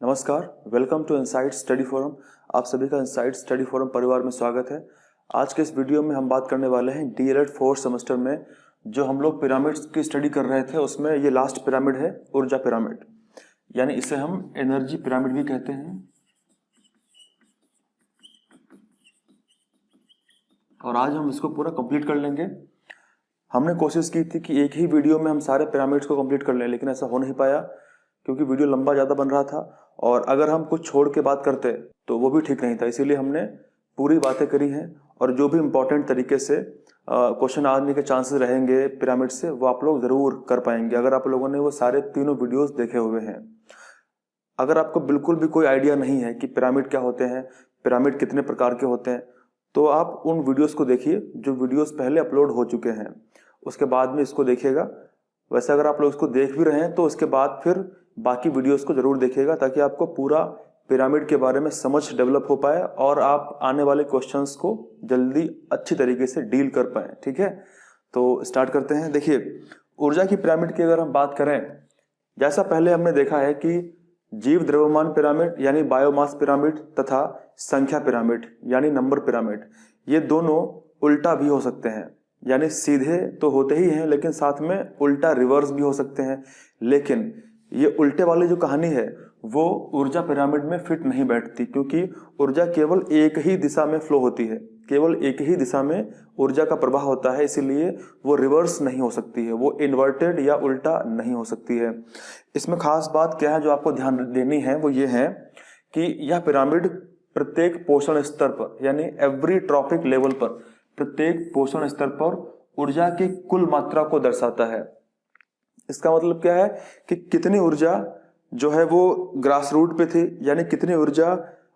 नमस्कार, welcome to Insight Study Forum. आप सभी का इनसाइट स्टडी फोरम परिवार में स्वागत है। आज के इस वीडियो में हम बात करने वाले हैं डीएलएड 4th सेमेस्टर में जो हम लोग पिरामिड्स की स्टडी कर रहे थे, उसमें ये लास्ट पिरामिड है ऊर्जा पिरामिड, यानी इसे हम एनर्जी पिरामिड भी कहते हैं। और आज हम इसको पूरा कंप्लीट कर लेंगे। हमने कोशिश की थी कि एक ही वीडियो में हम सारे पिरामिड्स को कंप्लीट कर लें, लेकिन ऐसा हो नहीं पाया क्योंकि वीडियो लंबा ज़्यादा बन रहा था और अगर हम कुछ छोड़ के बात करते तो वो भी ठीक नहीं था। इसीलिए हमने पूरी बातें करी हैं और जो भी इम्पोर्टेंट तरीके से क्वेश्चन आने के चांसेस रहेंगे पिरामिड से वो आप लोग ज़रूर कर पाएंगे अगर आप लोगों ने वो सारे तीनों वीडियोस देखे हुए हैं। अगर आपको बिल्कुल भी कोई आइडिया नहीं है कि पिरामिड क्या होते हैं, पिरामिड कितने प्रकार के होते हैं, तो आप उन वीडियोस को देखिए जो वीडियोस पहले अपलोड हो चुके हैं, उसके बाद में इसको देखिएगा। वैसे अगर आप लोग इसको देख भी रहे हैं तो उसके बाद फिर बाकी वीडियोस को जरूर देखिएगा ताकि आपको पूरा पिरामिड के बारे में समझ डेवलप हो पाए और आप आने वाले क्वेश्चंस को जल्दी अच्छी तरीके से डील कर पाए। ठीक है, तो स्टार्ट करते हैं। देखिए, ऊर्जा की पिरामिड की अगर हम बात करें, जैसा पहले हमने देखा है कि जीव द्रव्यमान पिरामिड यानी बायोमास पिरामिड तथा संख्या पिरामिड यानी नंबर पिरामिड, ये दोनों उल्टा भी हो सकते हैं, यानी सीधे तो होते ही हैं लेकिन साथ में उल्टा रिवर्स भी हो सकते हैं। लेकिन ये उल्टे वाली जो कहानी है वो ऊर्जा पिरामिड में फिट नहीं बैठती क्योंकि ऊर्जा केवल एक ही दिशा में फ्लो होती है, केवल एक ही दिशा में ऊर्जा का प्रवाह होता है, इसीलिए वो रिवर्स नहीं हो सकती है, वो इन्वर्टेड या उल्टा नहीं हो सकती है। इसमें खास बात क्या है जो आपको ध्यान देनी है वो ये है कि यह पिरामिड प्रत्येक पोषण स्तर पर यानी एवरी ट्रॉपिक लेवल पर, प्रत्येक पोषण स्तर पर ऊर्जा की कुल मात्रा को दर्शाता है। इसका मतलब क्या है कि कितनी ऊर्जा जो है वो ग्रास रूट पे थी, यानी कितनी ऊर्जा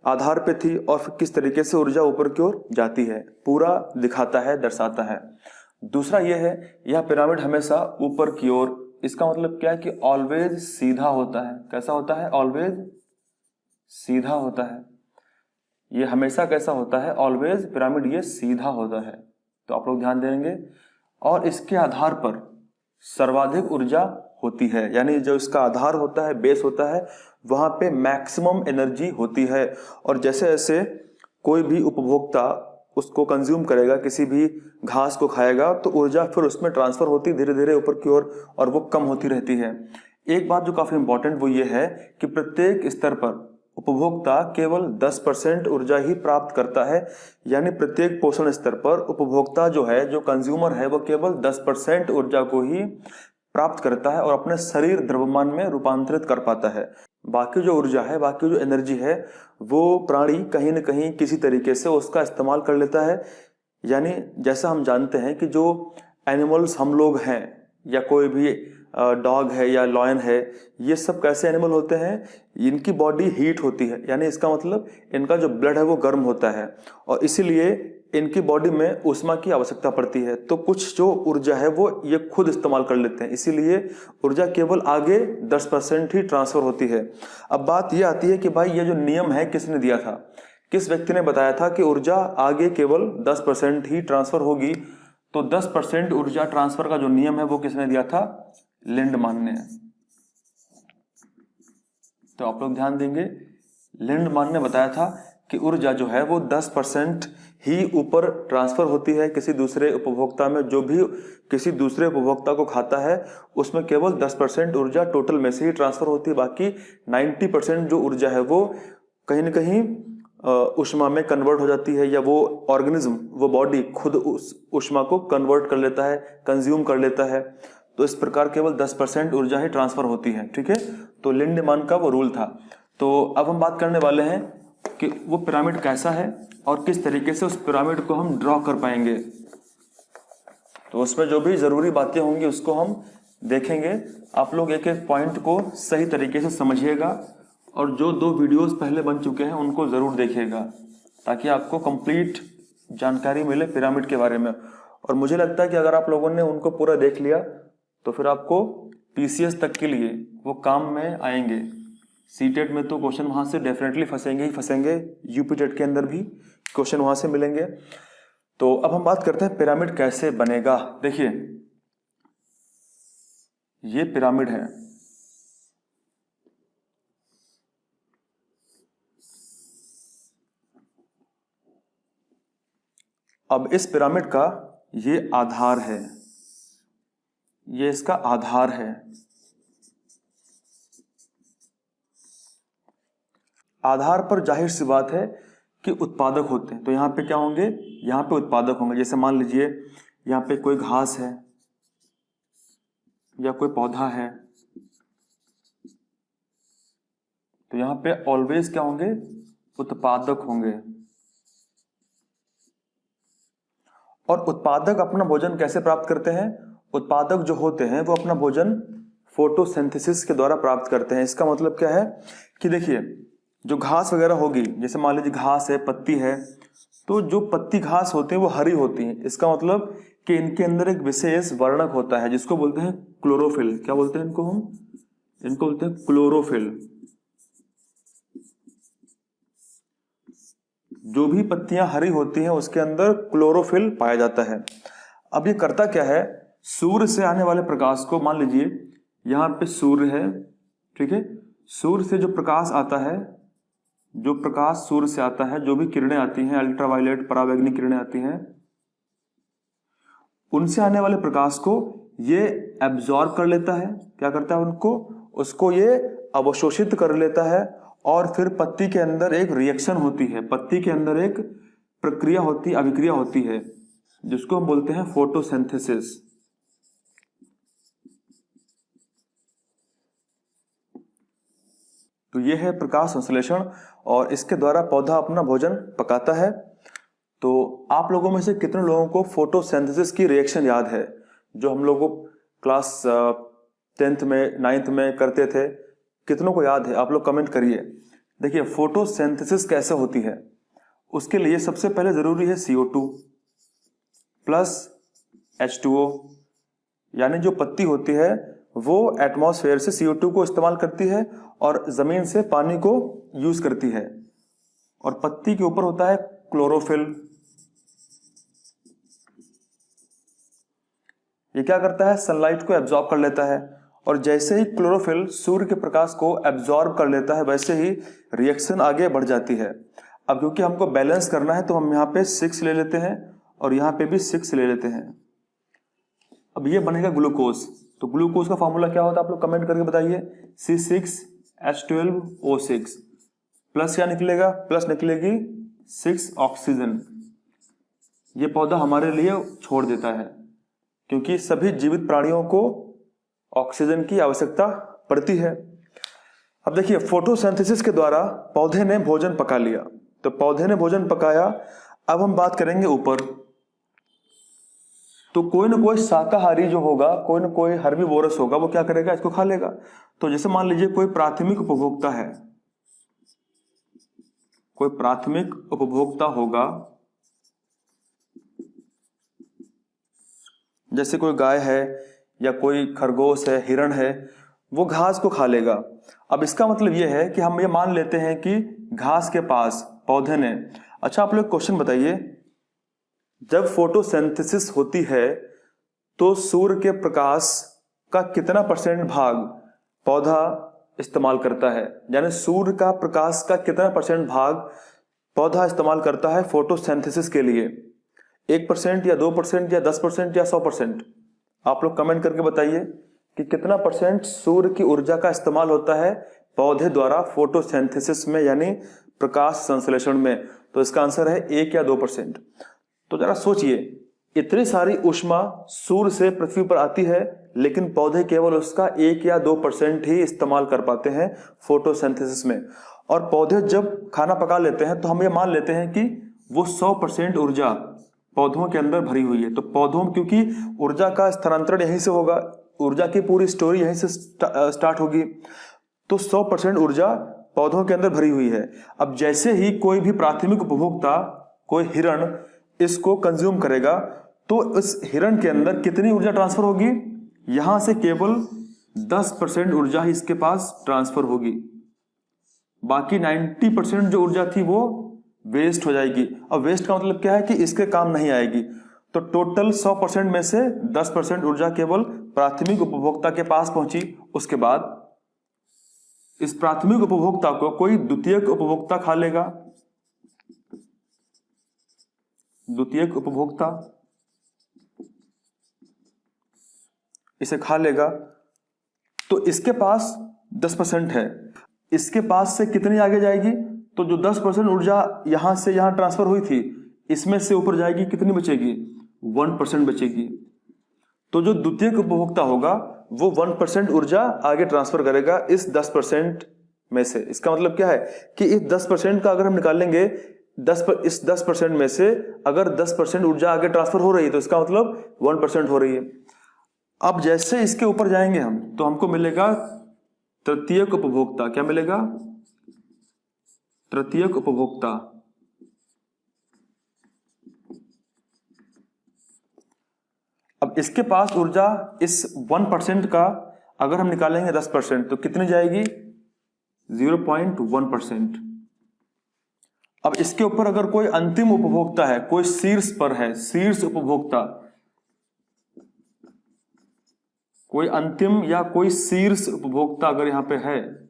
आधार पे थी और फिर किस तरीके से ऊर्जा ऊपर की ओर जाती है, पूरा दिखाता है, दर्शाता है। दूसरा यह है, यह पिरामिड हमेशा ऊपर की ओर, इसका मतलब क्या है कि ऑलवेज सीधा होता है। कैसा होता है? ऑलवेज सीधा होता है। ये हमेशा कैसा होता है? ऑलवेज पिरामिड ये सीधा होता है। तो आप लोग ध्यान देंगे। और इसके आधार पर सर्वाधिक ऊर्जा होती है, यानी जो इसका आधार होता है, बेस होता है, वहां पे मैक्सिमम एनर्जी होती है। और जैसे जैसे कोई भी उपभोक्ता उसको कंज्यूम करेगा, किसी भी घास को खाएगा, तो ऊर्जा फिर उसमें ट्रांसफर होती धीरे धीरे ऊपर की ओर और वो कम होती रहती है। एक बात जो काफी इंपॉर्टेंट वो ये है कि प्रत्येक स्तर पर उपभोक्ता केवल 10% ऊर्जा ही प्राप्त करता है, यानी प्रत्येक पोषण स्तर पर उपभोक्ता जो है, जो कंज्यूमर है, वो केवल 10% ऊर्जा को ही प्राप्त करता है और अपने शरीर द्रव्यमान में रूपांतरित कर पाता है। बाकी जो ऊर्जा है, बाकी जो एनर्जी है, वो प्राणी कहीं न कहीं किसी तरीके से उसका इस्तेमाल कर लेता है। यानी जैसा हम जानते हैं कि जो एनिमल्स हम लोग हैं या कोई भी डॉग है या लॉयन है, ये सब कैसे एनिमल होते हैं? इनकी बॉडी हीट होती है, यानी इसका मतलब इनका जो ब्लड है वो गर्म होता है और इसीलिए इनकी बॉडी में ऊष्मा की आवश्यकता पड़ती है। तो कुछ जो ऊर्जा है वो ये खुद इस्तेमाल कर लेते हैं, इसीलिए ऊर्जा केवल आगे 10% ही ट्रांसफर होती है। अब बात ये आती है कि भाई ये जो नियम है किसने दिया था? किस व्यक्ति ने बताया था कि ऊर्जा आगे केवल 10% ही ट्रांसफर होगी? तो 10% ऊर्जा ट्रांसफर का जो नियम है वो किसने दिया था? लिंडमान ने। तो आप लोग ध्यान देंगे, लिंडमान ने बताया था कि ऊर्जा जो है वो 10% ही ऊपर ट्रांसफर होती है किसी दूसरे उपभोक्ता में। जो भी किसी दूसरे उपभोक्ता को खाता है उसमें केवल 10% ऊर्जा टोटल में से ही ट्रांसफर होती है, बाकी 90% जो ऊर्जा है वो कहीं न कहीं ऊष्मा में कन्वर्ट हो जाती है, या वो ऑर्गेनिज्म, वो बॉडी खुद उस ऊष्मा को कन्वर्ट कर लेता है, कंज्यूम कर लेता है। तो इस प्रकार केवल 10% ऊर्जा ही ट्रांसफर होती है। ठीक है, तो लिंडमान का वो रूल था। तो अब हम बात करने वाले हैं कि वो पिरामिड कैसा है और किस तरीके से उस पिरामिड को हम ड्रॉ कर पाएंगे। तो उसमें जो भी जरूरी बातें होंगी उसको हम देखेंगे। आप लोग एक एक पॉइंट को सही तरीके से समझिएगा और जो 2 वीडियोस पहले बन चुके हैं उनको जरूर देखिएगा ताकि आपको कंप्लीट जानकारी मिले पिरामिड के बारे में। और मुझे लगता है कि अगर आप लोगों ने उनको पूरा देख लिया तो फिर आपको पीसीएस तक के लिए वो काम में आएंगे। सीटेट में तो क्वेश्चन वहां से डेफिनेटली फंसेंगे ही फंसेंगे, यूपीटेट के अंदर भी क्वेश्चन वहां से मिलेंगे। तो अब हम बात करते हैं पिरामिड कैसे बनेगा। देखिए, ये पिरामिड है, अब इस पिरामिड का ये आधार है, ये इसका आधार है। आधार पर जाहिर सी बात है कि उत्पादक होते हैं, तो यहां पे क्या होंगे, यहां पे उत्पादक होंगे। जैसे मान लीजिए यहां पे कोई घास है या कोई पौधा है, तो यहां पे ऑलवेज क्या होंगे, उत्पादक होंगे। और उत्पादक अपना भोजन कैसे प्राप्त करते हैं, उत्पादक जो होते हैं वो अपना भोजन फोटोसिंथेसिस के द्वारा प्राप्त करते हैं। इसका मतलब क्या है कि देखिए, जो घास वगैरह होगी, जैसे मान लीजिए घास है, पत्ती है, तो जो पत्ती घास होती है वो हरी होती है। इसका मतलब कि इनके अंदर एक विशेष वर्णक होता है जिसको बोलते हैं क्लोरोफिल। क्या बोलते हैं इनको हम, इनको बोलते हैं क्लोरोफिल। जो भी पत्तियां हरी होती हैं उसके अंदर क्लोरोफिल पाया जाता है। अब ये करता क्या है, सूर्य से आने वाले प्रकाश को, मान लीजिए यहां पे सूर्य है, ठीक है, सूर्य से जो प्रकाश आता है, जो प्रकाश सूर्य से आता है, जो भी किरणें आती हैं, अल्ट्रावायलेट परावैंगनी किरणें आती हैं, उनसे आने वाले प्रकाश को ये एब्जॉर्ब कर लेता है। क्या करता है उनको, उसको ये अवशोषित कर लेता है और फिर पत्ती के अंदर एक रिएक्शन होती है, पत्ती के अंदर एक प्रक्रिया होती, अभिक्रिया होती है जिसको हम बोलते हैं फोटोसिंथेसिस। तो ये है प्रकाश संश्लेषण और इसके द्वारा पौधा अपना भोजन पकाता है। तो आप लोगों में से कितने लोगों को फोटोसिंथेसिस की रिएक्शन याद है, जो हम लोग क्लास 10th में 9th में करते थे, कितनों को याद है, आप लोग कमेंट करिए। देखिए फोटोसिंथेसिस कैसे होती है, उसके लिए सबसे पहले जरूरी है CO2 प्लस H2O, यानी जो पत्ती होती है वो एटमॉस्फेयर से CO2 को इस्तेमाल करती है और जमीन से पानी को यूज करती है। और पत्ती के ऊपर होता है क्लोरोफिल। ये क्या करता है, सनलाइट को एब्जॉर्ब कर लेता है और जैसे ही क्लोरोफिल सूर्य के प्रकाश को एब्जॉर्ब कर लेता है वैसे ही रिएक्शन आगे बढ़ जाती है। अब क्योंकि हमको बैलेंस करना है तो हम यहाँ पे 6 ले लेते हैं और यहाँ पे भी 6 ले लेते हैं। अब ये बनेगा ग्लूकोज। तो ग्लूकोज का फॉर्मूला क्या होता है, आप लोग कमेंट करके बताइए। C6H12O6 प्लस क्या निकलेगा, प्लस निकलेगी 6 ऑक्सीजन। ये पौधा हमारे लिए छोड़ देता है क्योंकि सभी जीवित प्राणियों को ऑक्सीजन की आवश्यकता पड़ती है। अब देखिए फोटोसिंथेसिस के द्वारा पौधे ने भोजन पका लिया, तो पौधे ने भोजन पकाया। अब हम बात करेंगे ऊपर, तो कोई ना कोई शाकाहारी जो होगा, कोई ना कोई हर्बीवोरस होगा, वो क्या करेगा, इसको खा लेगा। तो जैसे मान लीजिए कोई प्राथमिक उपभोक्ता है, कोई प्राथमिक उपभोक्ता होगा, जैसे कोई गाय है या कोई खरगोश है, हिरण है, वो घास को खा लेगा। अब इसका मतलब ये है कि हम ये मान लेते हैं कि घास के पास पौधे ने, अच्छा आप लोग क्वेश्चन बताइए, जब फोटोसिंथेसिस होती है तो सूर्य के प्रकाश का कितना % भाग पौधा इस्तेमाल करता है, यानी सूर्य का प्रकाश का कितना % भाग पौधा इस्तेमाल करता है फोटोसिंथेसिस के लिए, 1% या 2% या 10% या 100%? आप लोग कमेंट करके बताइए कि कितना % सूर्य की ऊर्जा का इस्तेमाल होता है पौधे द्वारा फोटोसिंथेसिस में, यानी प्रकाश संश्लेषण में। तो इसका आंसर है 1 या 2%। तो जरा सोचिए, इतनी सारी ऊष्मा सूर्य से पृथ्वी पर आती है लेकिन पौधे केवल उसका 1 या 2% ही इस्तेमाल कर पाते हैं फोटोसिंथेसिस में। और पौधे जब खाना पका लेते हैं तो हम ये मान लेते हैं कि वो 100% ऊर्जा पौधों के अंदर भरी हुई है। तो पौधों, क्योंकि ऊर्जा का स्थानांतरण यहीं से होगा, ऊर्जा की पूरी स्टोरी यहीं से स्टार्ट होगी, तो 100% ऊर्जा पौधों के अंदर भरी हुई है। अब जैसे ही कोई भी प्राथमिक उपभोक्ता, कोई हिरण इसको कंज्यूम करेगा तो इस हिरण के अंदर कितनी ऊर्जा ट्रांसफर होगी, यहां से केवल 10% ऊर्जा ही इसके पास ट्रांसफर होगी, बाकी 90% जो ऊर्जा थी वो वेस्ट हो जाएगी। अब वेस्ट का मतलब क्या है कि इसके काम नहीं आएगी। तो टोटल 100% में से 10% ऊर्जा केवल प्राथमिक उपभोक्ता के पास पहुंची। उसके बाद इस प्राथमिक उपभोक्ता को कोई द्वितीयक उपभोक्ता खा लेगा, द्वितीयक उपभोक्ता इसे खा लेगा, तो इसके पास 10% है, इसके पास से कितनी आगे जाएगी, तो जो 10% ऊर्जा यहां से यहां ट्रांसफर हुई थी इसमें से ऊपर जाएगी, कितनी बचेगी, 1% बचेगी। तो जो द्वितीयक उपभोक्ता होगा वो 1% ऊर्जा आगे ट्रांसफर करेगा इस 10% में से। इसका मतलब क्या है कि इस 10% का अगर हम निकालेंगे, इस 10% में से अगर 10% ऊर्जा आगे ट्रांसफर हो रही है तो इसका मतलब 1% हो रही है। अब जैसे इसके ऊपर जाएंगे हम तो हमको मिलेगा तृतीयक उपभोक्ता। क्या मिलेगा, तृतीयक उपभोक्ता। अब इसके पास ऊर्जा इस 1% का अगर हम निकालेंगे 10% तो कितनी जाएगी, 0.1%। अब इसके ऊपर अगर कोई अंतिम उपभोक्ता है, कोई शीर्ष पर है, शीर्ष उपभोक्ता, कोई अंतिम या कोई शीर्ष उपभोक्ता अगर यहां पे है,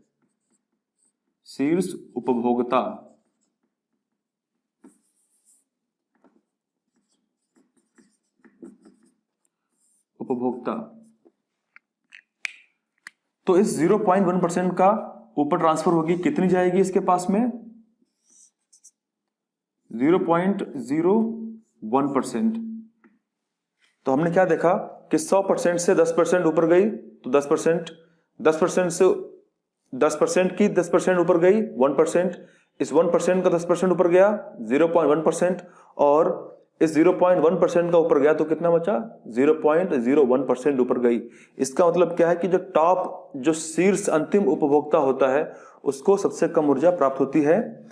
शीर्ष उपभोक्ता, तो इस 0.1% का ऊपर ट्रांसफर होगी, कितनी जाएगी इसके पास में, 0.01%। तो हमने क्या देखा कि 100% से 10% ऊपर गई तो 10%, 10% से 10% की 10% ऊपर गई 1%, इस 1% का 10% ऊपर गया 0.1%, और इस 0.1% का ऊपर गया तो कितना बचा, 0.01% ऊपर गई। इसका मतलब क्या है कि जो टॉप, जो शीर्ष अंतिम उपभोक्ता होता है उसको सबसे कम ऊर्जा प्राप्त होती है।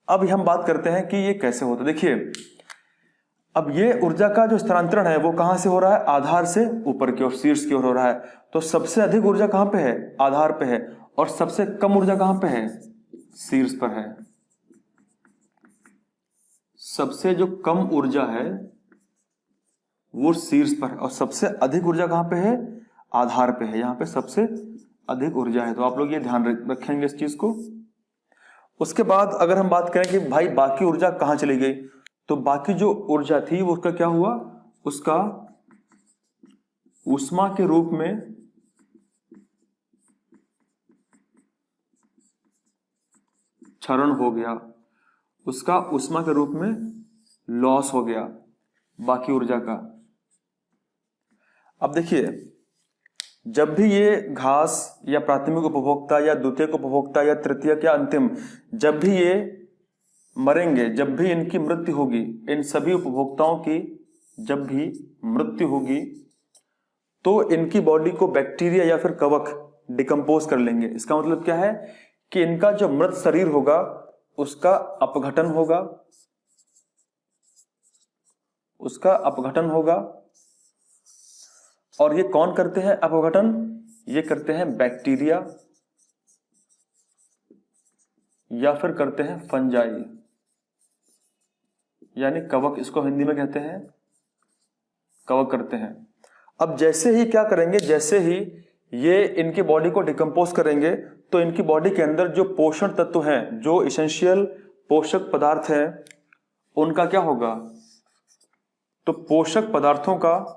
अब हम बात करते हैं कि ये कैसे होता है। देखिए, अब ये ऊर्जा का जो स्थानांतरण है वो कहां से हो रहा है, आधार से ऊपर की ओर, शीर्ष की ओर हो रहा है। तो सबसे अधिक ऊर्जा कहां पे है, आधार पे है, और सबसे कम ऊर्जा कहां पे है, शीर्ष पर है। सबसे जो कम ऊर्जा है वो शीर्ष पर है, और सबसे अधिक ऊर्जा कहां पे है, आधार पे है। यहां पे सबसे अधिक ऊर्जा है, तो आप लोग ये ध्यान रखेंगे इस चीज को। उसके बाद अगर हम बात करें कि भाई बाकी ऊर्जा कहां चली गई, तो बाकी जो ऊर्जा थी वो उसका क्या हुआ, उसका ऊष्मा के रूप में क्षरण हो गया, उसका ऊष्मा के रूप में लॉस हो गया बाकी ऊर्जा का। अब देखिए, जब भी ये घास या प्राथमिक उपभोक्ता या द्वितीयक उपभोक्ता या तृतीयक या अंतिम, जब भी ये मरेंगे, जब भी इनकी मृत्यु होगी, इन सभी उपभोक्ताओं की जब भी मृत्यु होगी तो इनकी बॉडी को बैक्टीरिया या फिर कवक डिकम्पोज कर लेंगे। इसका मतलब क्या है कि इनका जो मृत शरीर होगा उसका अपघटन होगा, उसका अपघटन होगा। और ये कौन करते हैं अपघटन, ये करते हैं बैक्टीरिया या फिर करते हैं फंजाई, यानी कवक, इसको हिंदी में कहते हैं कवक करते हैं। अब जैसे ही क्या करेंगे, जैसे ही ये इनकी बॉडी को डिकम्पोज करेंगे तो इनकी बॉडी के अंदर जो पोषण तत्व हैं, जो इसेंशियल पोषक पदार्थ हैं, उनका क्या होगा, तो पोषक पदार्थों का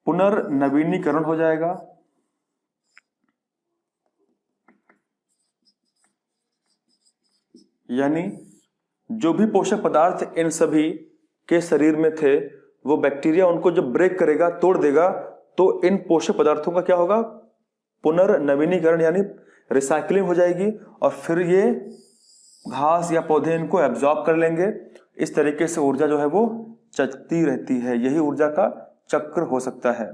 पुनर्नवीनीकरण हो जाएगा। यानी जो भी पोषक पदार्थ इन सभी के शरीर में थे वो बैक्टीरिया उनको जब ब्रेक करेगा, तोड़ देगा, तो इन पोषक पदार्थों का क्या होगा, पुनर्नवीनीकरण यानी रिसाइकलिंग हो जाएगी, और फिर ये घास या पौधे इनको एब्जॉर्ब कर लेंगे। इस तरीके से ऊर्जा जो है वो चलती रहती है, यही ऊर्जा का चक्र हो सकता है।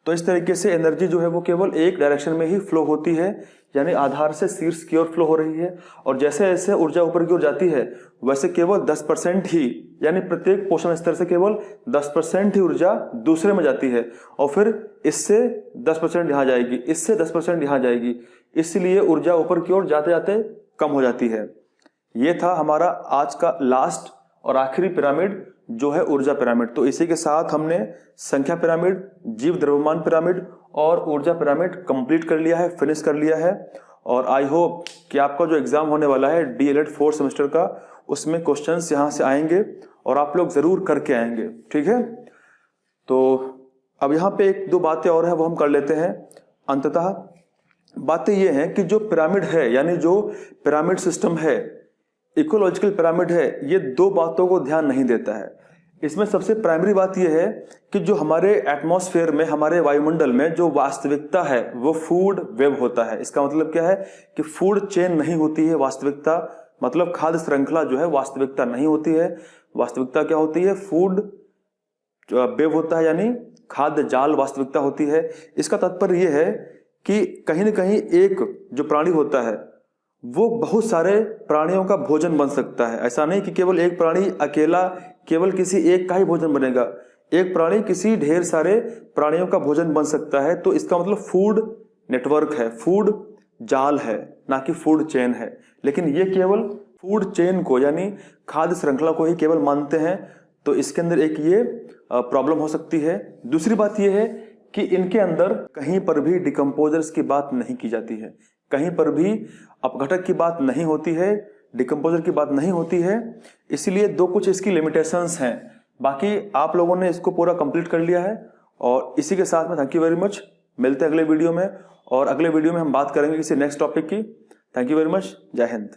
तो इस तरीके से एनर्जी जो है वो केवल एक डायरेक्शन में ही फ्लो होती है, यानी आधार से शीर्ष की ओर फ्लो हो रही है। और जैसे जैसे ऊर्जा ऊपर की ओर जाती है वैसे केवल 10% ही, यानी प्रत्येक पोषण स्तर से केवल 10% ही ऊर्जा दूसरे में जाती है, और फिर इससे 10% यहाँ जाएगी, इससे 10% यहाँ जाएगी, इसलिए ऊर्जा ऊपर की ओर जाते जाते कम हो जाती है। ये था हमारा आज का लास्ट और आखिरी पिरामिड जो है ऊर्जा पिरामिड। तो इसी के साथ हमने संख्या पिरामिड, जीव द्रव्यमान पिरामिड और ऊर्जा पिरामिड कंप्लीट कर लिया है, फिनिश कर लिया है। और आई होप कि आपका जो एग्जाम होने वाला है डीएलएड 4th सेमेस्टर का, उसमें क्वेश्चंस यहाँ से आएंगे और आप लोग जरूर करके आएंगे, ठीक है। तो अब यहाँ पे एक दो बातें और हैं, वो हम कर लेते हैं। अंततः बातें ये हैं कि जो पिरामिड है, यानी जो पिरामिड सिस्टम है, इकोलॉजिकल पिरामिड है, ये दो बातों को ध्यान नहीं देता है। इसमें सबसे प्राइमरी बात यह है कि जो हमारे एटमॉस्फेयर में, हमारे वायुमंडल में जो वास्तविकता है वो फूड वेब होता है। इसका मतलब क्या है कि फूड चेन नहीं होती है वास्तविकता, मतलब खाद्य श्रृंखला जो है वास्तविकता नहीं होती है। वास्तविकता क्या होती है? फूड वेब होता है, यानी खाद्य जाल वास्तविकता होती है। इसका तात्पर्य यह है कि कहीं ना कहीं एक जो प्राणी होता है वो बहुत सारे प्राणियों का भोजन बन सकता है। ऐसा नहीं कि केवल एक प्राणी अकेला केवल किसी एक का ही भोजन बनेगा। एक प्राणी किसी ढेर सारे प्राणियों का भोजन बन सकता है। तो इसका मतलब फूड नेटवर्क है, फूड जाल है, ना कि फूड चेन है। लेकिन ये केवल फूड चेन को, यानी खाद्य श्रृंखला को ही केवल मानते हैं। तो इसके अंदर एक ये प्रॉब्लम हो सकती है। दूसरी बात यह है कि इनके अंदर कहीं पर भी डिकम्पोजर्स की बात नहीं की जाती है, कहीं पर भी अपघटक की बात नहीं होती है, डिकम्पोजर की बात नहीं होती है। इसीलिए दो कुछ इसकी लिमिटेशंस हैं। बाकी आप लोगों ने इसको पूरा कंप्लीट कर लिया है। और इसी के साथ में थैंक यू वेरी मच। मिलते हैं अगले वीडियो में, और अगले वीडियो में हम बात करेंगे किसी नेक्स्ट टॉपिक की। Thank you very much. जय हिंद।